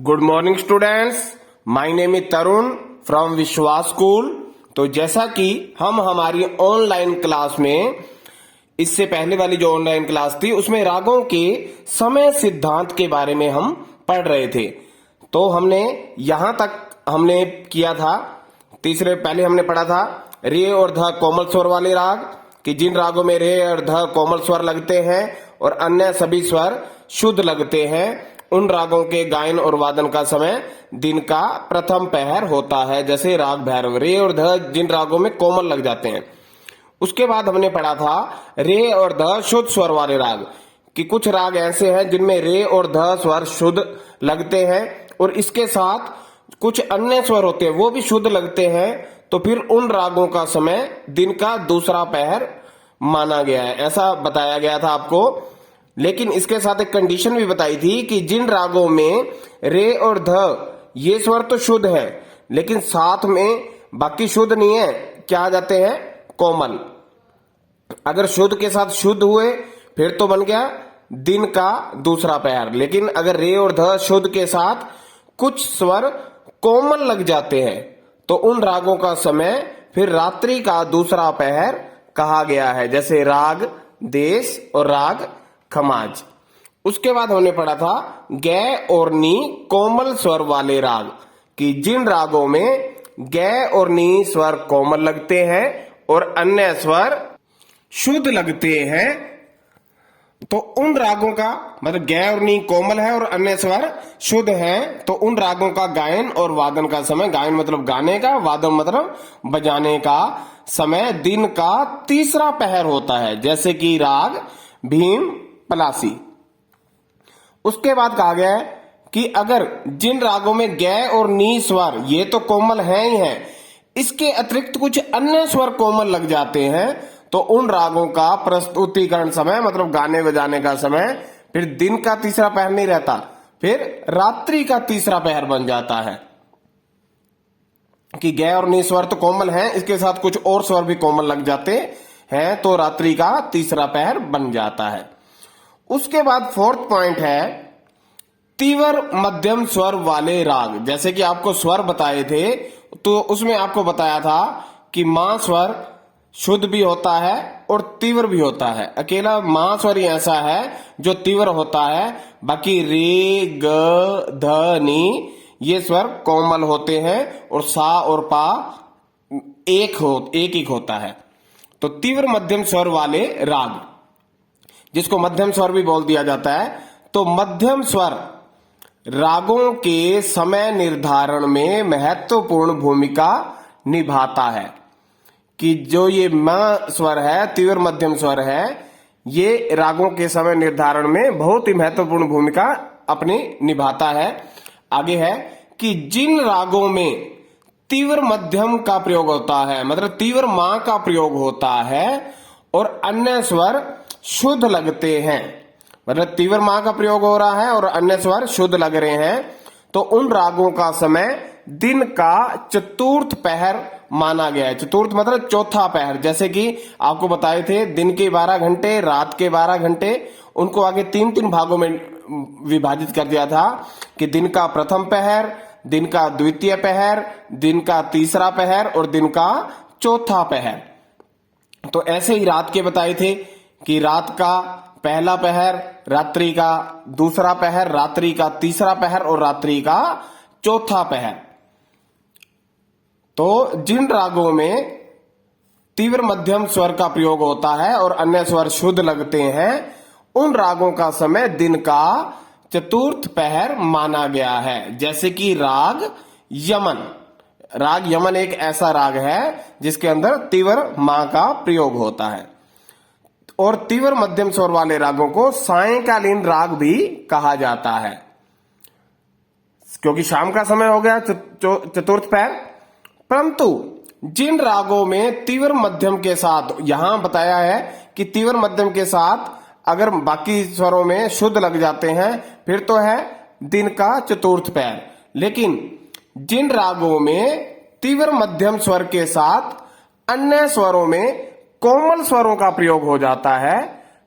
Good morning students, my name is Tarun from विश्वास school. तो जैसा कि हम हमारी ऑनलाइन क्लास में इससे पहले वाली जो ऑनलाइन क्लास थी उसमें रागों के समय सिद्धांत के बारे में हम पढ़ रहे थे। तो हमने यहां तक हमने किया था, पहले हमने पढ़ा था रे और ध कोमल स्वर वाले राग, कि जिन रागों में रे और ध कोमल स्वर लगते हैं और अन्य सभी स्वर शुद्ध लगते हैं, उन रागों के गायन और वादन का समय दिन का प्रथम पहर होता है। जैसे राग भैरव, रे और ध जिन रागों में कोमल लग जाते हैं। उसके बाद हमने पढ़ा था रे और ध शुद्ध स्वर वाले राग, कि कुछ राग ऐसे हैं जिनमें रे और ध स्वर शुद्ध लगते हैं और इसके साथ कुछ अन्य स्वर होते हैं वो भी शुद्ध लगते हैं। तो फिर उन रागों का समय दिन का दूसरा पहर माना गया है, ऐसा बताया गया था आपको। लेकिन इसके साथ एक कंडीशन भी बताई थी कि जिन रागों में रे और ध ये स्वर तो शुद्ध है लेकिन साथ में बाकी शुद्ध नहीं है, क्या आ जाते हैं? कोमल। अगर शुद्ध के साथ शुद्ध हुए फिर तो बन गया दिन का दूसरा पहर। लेकिन अगर रे और ध शुद्ध के साथ कुछ स्वर कोमल लग जाते हैं तो उन रागों का समय फिर रात्रि का दूसरा पहर कहा गया है, जैसे राग देश और राग खमाज। उसके बाद हमने पढ़ा था गे और नी कोमल स्वर वाले राग, कि जिन रागों में गे और नी स्वर कोमल लगते हैं और अन्य स्वर शुद्ध लगते हैं, तो उन रागों का मतलब गे और नी कोमल है और अन्य स्वर शुद्ध हैं, तो उन रागों का गायन और वादन का समय, गायन मतलब गाने का, वादन मतलब बजाने का समय दिन का तीसरा पहर होता है, जैसे कि राग भीम पलासी। उसके बाद कहा गया है कि अगर जिन रागों में गे और नी स्वर ये तो कोमल हैं ही हैं, इसके अतिरिक्त कुछ अन्य स्वर कोमल लग जाते हैं, तो उन रागों का प्रस्तुतिकरण समय मतलब गाने बजाने का समय फिर दिन का तीसरा पहर नहीं रहता, फिर रात्रि का तीसरा पहर बन जाता है। कि गे और नी स्वर तो कोमल हैं, इसके साथ कुछ और स्वर भी कोमल लग जाते हैं, तो रात्रि का तीसरा पहर बन जाता है। उसके बाद फोर्थ पॉइंट है तीव्र मध्यम स्वर वाले राग। जैसे कि आपको स्वर बताए थे तो उसमें आपको बताया था कि मां स्वर शुद्ध भी होता है और तीव्र भी होता है। अकेला मां स्वर ही ऐसा है जो तीव्र होता है, बाकी रे ग ध नी ये स्वर कोमल होते हैं और सा और पा एक होता है। तो तीव्र मध्यम स्वर वाले राग, जिसको मध्यम स्वर भी बोल दिया जाता है, तो मध्यम स्वर रागों के समय निर्धारण में महत्वपूर्ण भूमिका निभाता है। कि जो ये म स्वर है, तीव्र मध्यम स्वर है, ये रागों के समय निर्धारण में बहुत ही महत्वपूर्ण भूमिका अपनी निभाता है। आगे है कि जिन रागों में तीव्र मध्यम का प्रयोग होता है, मतलब तीव्र मां का प्रयोग होता है और अन्य स्वर शुद्ध लगते हैं, मतलब तीव्र मां का प्रयोग हो रहा है और अन्य स्वर शुद्ध लग रहे हैं, तो उन रागों का समय दिन का चतुर्थ पहर माना गया है। चतुर्थ मतलब चौथा पहर। जैसे कि आपको बताए थे दिन के 12 घंटे, रात के 12 घंटे, उनको आगे तीन तीन भागों में विभाजित कर दिया था, कि दिन का प्रथम पहर, दिन का द्वितीय पहर, दिन का तीसरा पहर और दिन का चौथा पहर। तो ऐसे ही रात के बताए थे कि रात का पहला पहर, रात्रि का दूसरा पहर, रात्रि का तीसरा पहर और रात्रि का चौथा पहर। तो जिन रागों में तीव्र मध्यम स्वर का प्रयोग होता है और अन्य स्वर शुद्ध लगते हैं, उन रागों का समय दिन का चतुर्थ पहर माना गया है। जैसे कि राग यमन। राग यमन एक ऐसा राग है जिसके अंदर तीव्र मां का प्रयोग होता है। और तीव्र मध्यम स्वर वाले रागों को सायंकालीन राग भी कहा जाता है, क्योंकि शाम का समय हो गया चतुर्थ पहर। परंतु जिन रागों में तीव्र मध्यम के साथ, यहां बताया है कि तीव्र मध्यम के साथ अगर बाकी स्वरों में शुद्ध लग जाते हैं फिर तो है दिन का चतुर्थ पहर। लेकिन जिन रागों में तीव्र मध्यम स्वर के साथ अन्य स्वरों में कोमल स्वरों का प्रयोग हो जाता है,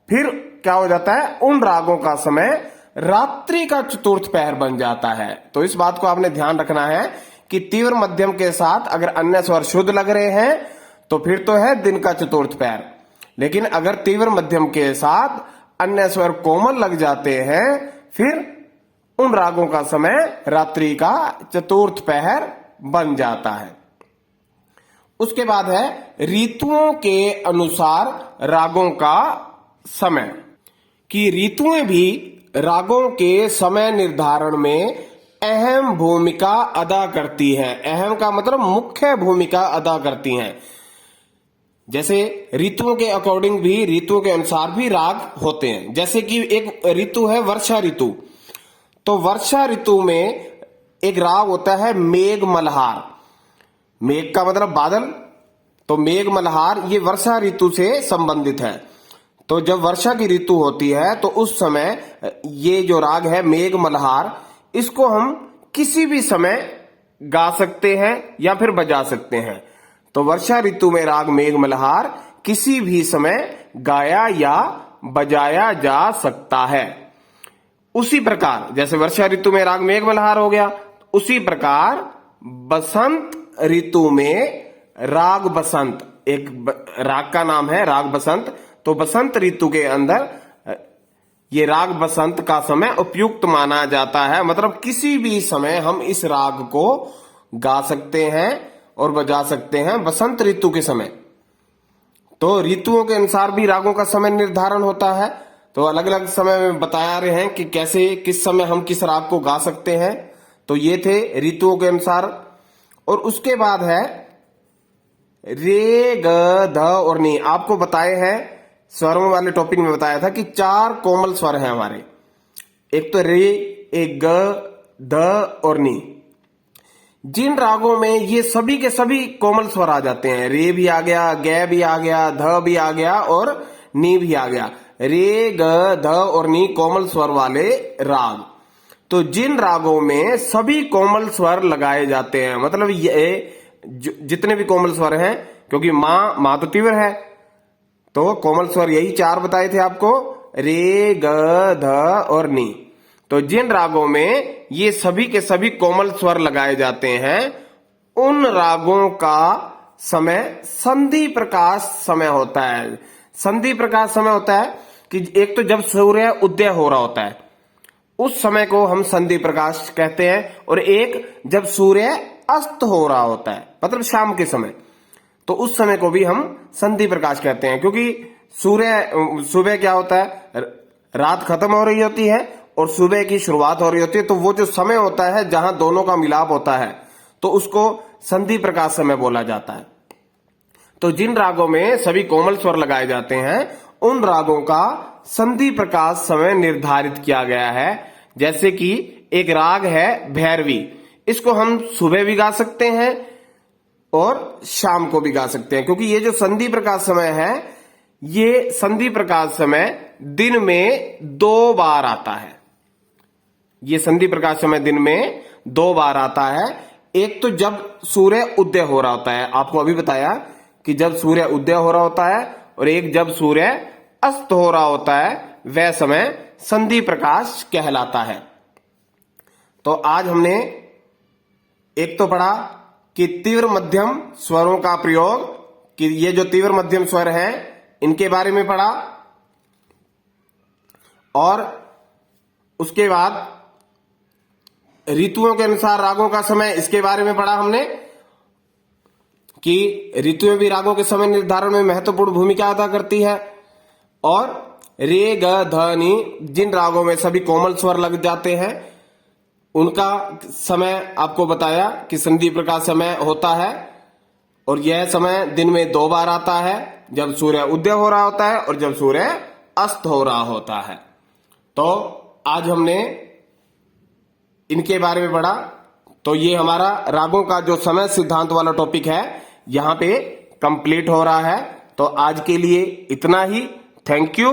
फिर क्या हो जाता है? उन रागों का समय रात्रि का चतुर्थ पहर बन जाता है। तो इस बात को आपने ध्यान रखना है कि तीव्र मध्यम के साथ अगर अन्य स्वर शुद्ध लग रहे हैं तो फिर तो है दिन का चतुर्थ पहर, लेकिन अगर तीव्र मध्यम के साथ अन्य स्वर कोमल लग जाते हैं फिर उन रागों का समय रात्रि का चतुर्थ पहर बन जाता है। उसके बाद है ऋतुओं के अनुसार रागों का समय, कि ऋतुएं भी रागों के समय निर्धारण में अहम भूमिका अदा करती हैं। अहम का मतलब मुख्य भूमिका अदा करती हैं। जैसे ऋतुओं के अकॉर्डिंग भी, ऋतुओं के अनुसार भी राग होते हैं। जैसे कि एक ऋतु है वर्षा ऋतु, तो वर्षा ऋतु में एक राग होता है मेघ मल्हार। मेघ का मतलब बादल, तो मेघ मल्हार ये वर्षा ऋतु से संबंधित है। तो जब वर्षा की ऋतु होती है तो उस समय ये जो राग है मेघ मल्हार, इसको हम किसी भी समय गा सकते हैं या फिर बजा सकते हैं। तो वर्षा ऋतु में राग मेघ मल्हार किसी भी समय गाया या बजाया जा सकता है। उसी प्रकार जैसे वर्षा ऋतु में राग मेघ मल्हार हो गया, उसी प्रकार बसंत ऋतु में राग बसंत, एक राग का नाम है राग बसंत। तो बसंत ऋतु के अंदर ये राग बसंत का समय उपयुक्त माना जाता है, मतलब किसी भी समय हम इस राग को गा सकते हैं और बजा सकते हैं बसंत ऋतु के समय। तो ऋतुओं के अनुसार भी रागों का समय निर्धारण होता है। तो अलग अलग समय में बता रहे हैं कि कैसे किस समय हम किस राग को गा सकते हैं। तो ये थे ऋतुओं के अनुसार। और उसके बाद है रे ग ध और नी। आपको बताए हैं स्वरों वाले टॉपिक में बताया था कि 4 कोमल स्वर हैं हमारे, एक तो रे, एक ग, ध और नी। जिन रागों में ये सभी के सभी कोमल स्वर आ जाते हैं, रे भी आ गया, ग भी आ गया, ध भी आ गया और नी भी आ गया, रे ग ध और नी कोमल स्वर वाले राग। तो जिन रागों में सभी कोमल स्वर लगाए जाते हैं, मतलब ये जितने भी कोमल स्वर हैं, क्योंकि मां तो तीव्र है, तो कोमल स्वर यही 4 बताए थे आपको, रे ग ध और नी। तो जिन रागों में ये सभी के सभी कोमल स्वर लगाए जाते हैं उन रागों का समय संधि प्रकाश समय होता है। संधि प्रकाश समय होता है कि एक तो जब सूर्य उदय हो रहा होता है उस समय को हम संधि प्रकाश कहते हैं, और एक जब सूर्य अस्त हो रहा होता है मतलब शाम के समय, तो उस समय को भी हम संधि प्रकाश कहते हैं। क्योंकि सुबह क्या होता है, रात खत्म हो रही होती है और सुबह की शुरुआत हो रही होती है, तो वो जो समय होता है जहां दोनों का मिलाप होता है तो उसको संधि प्रकाश समय बोला जाता है। तो जिन रागों में सभी कोमल स्वर लगाए जाते हैं उन रागों का संधि प्रकाश समय निर्धारित किया गया है। जैसे कि एक राग है भैरवी, इसको हम सुबह भी गा सकते हैं और शाम को भी गा सकते हैं, क्योंकि ये जो संधि प्रकाश समय है ये संधि प्रकाश समय दिन में 2 बार आता है। ये संधि प्रकाश समय दिन में 2 बार आता है। एक तो जब सूर्य उदय हो रहा होता है, आपको अभी बताया कि जब सूर्य उदय हो रहा होता है, और एक जब सूर्य अस्त हो रहा होता है, वह समय संधि प्रकाश कहलाता है। तो आज हमने एक तो पढ़ा कि तीव्र मध्यम स्वरों का प्रयोग, कि ये जो तीव्र मध्यम स्वर हैं इनके बारे में पढ़ा, और उसके बाद ऋतुओं के अनुसार रागों का समय, इसके बारे में पढ़ा हमने कि ऋतुएं भी रागों के समय निर्धारण में महत्वपूर्ण भूमिका अदा करती है। और रे ग ध नी जिन रागों में सभी कोमल स्वर लग जाते हैं उनका समय आपको बताया कि संधि प्रकाश समय होता है, और यह समय दिन में 2 बार आता है, जब सूर्य उदय हो रहा होता है और जब सूर्य अस्त हो रहा होता है। तो आज हमने इनके बारे में पढ़ा। तो ये हमारा रागों का जो समय सिद्धांत वाला टॉपिक है यहाँ पे कंप्लीट हो रहा है। तो आज के लिए इतना ही। Thank you.